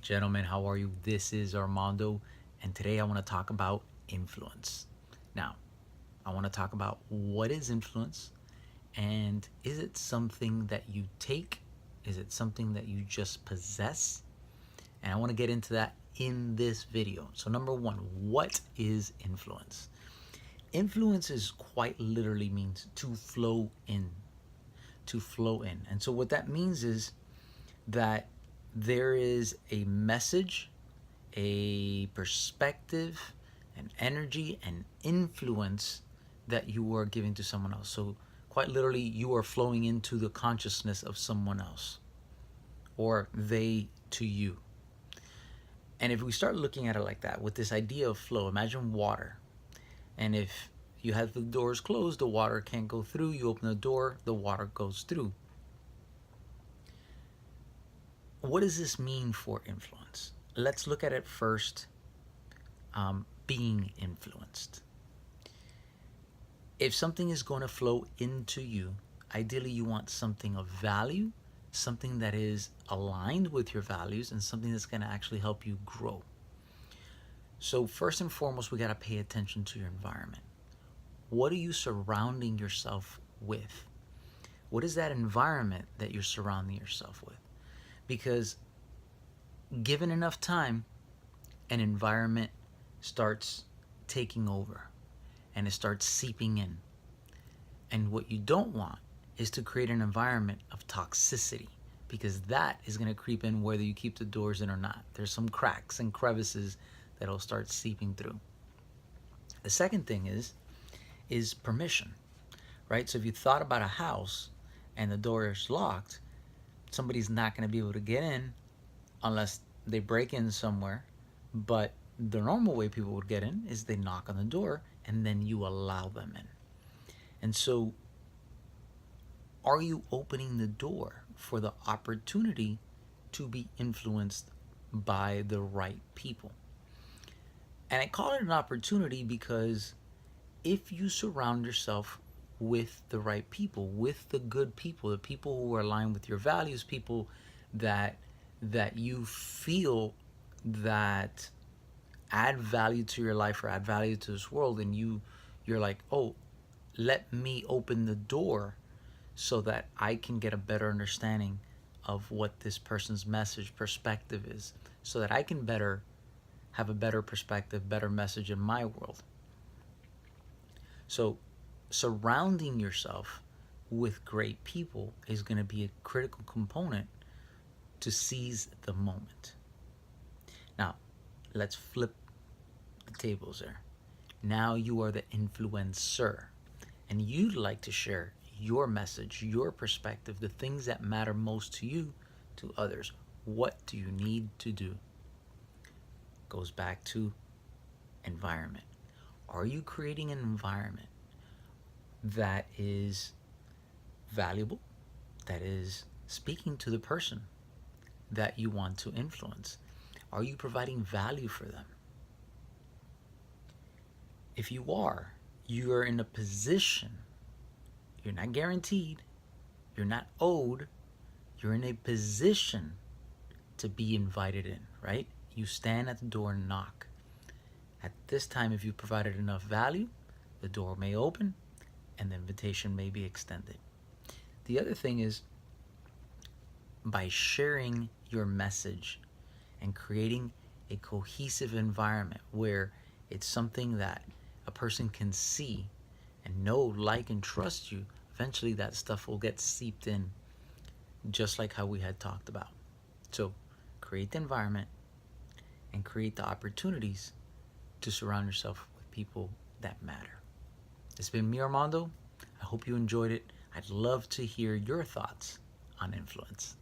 Gentlemen, how are you? This is Armando, and today I want to talk about influence. Now, I want to talk about what is influence, and is it something that you take? Is it something that you just possess? And I want to get into that in this video. So, number one, what is influence? Influence is quite literally means to flow in, to flow in. And so, what that means is that there is a message, a perspective, an energy, and influence that you are giving to someone else. So, quite literally, you are flowing into the consciousness of someone else, or they to you. And if we start looking at it like that, with this idea of flow, imagine water. And if you have the doors closed, the water can't go through. You open the door, the water goes through. What does this mean for influence? Let's look at it first, being influenced. If something is going to flow into you, ideally you want something of value, something that is aligned with your values, and something that's going to actually help you grow. So first and foremost, we got to pay attention to your environment. What are you surrounding yourself with? What is that environment that you're surrounding yourself with? Because given enough time, an environment starts taking over and it starts seeping in. And what you don't want is to create an environment of toxicity, because that is going to creep in whether you keep the doors in or not. There's some cracks and crevices that'll start seeping through. The second thing is permission, right? So if you thought about a house and the door is locked, somebody's not going to be able to get in unless they break in somewhere. But the normal way people would get in is they knock on the door and then you allow them in. And so, are you opening the door for the opportunity to be influenced by the right people? And I call it an opportunity because if you surround yourself with the right people, with the good people, the people who are aligned with your values, people that you feel that add value to your life or add value to this world, and you're like, oh, let me open the door so that I can get a better understanding of what this person's message perspective is, so that I can have a better perspective, better message in my world. So surrounding yourself with great people is going to be a critical component to seize the moment. Now, let's flip the tables there. Now you are the influencer, and you'd like to share your message, your perspective, the things that matter most to you, to others. What do you need to do? Goes back to environment. Are you creating an environment that is valuable, that is speaking to the person that you want to influence? Are you providing value for them? If you are in a position, you're not guaranteed, you're not owed, you're in a position to be invited in, right? You stand at the door and knock. At this time, if you provided enough value, the door may open and the invitation may be extended. The other thing is, by sharing your message and creating a cohesive environment where it's something that a person can see and know, like, and trust you, eventually that stuff will get seeped in, just like how we had talked about. So create the environment and create the opportunities to surround yourself with people that matter. It's been me, Armando. I hope you enjoyed it. I'd love to hear your thoughts on influence.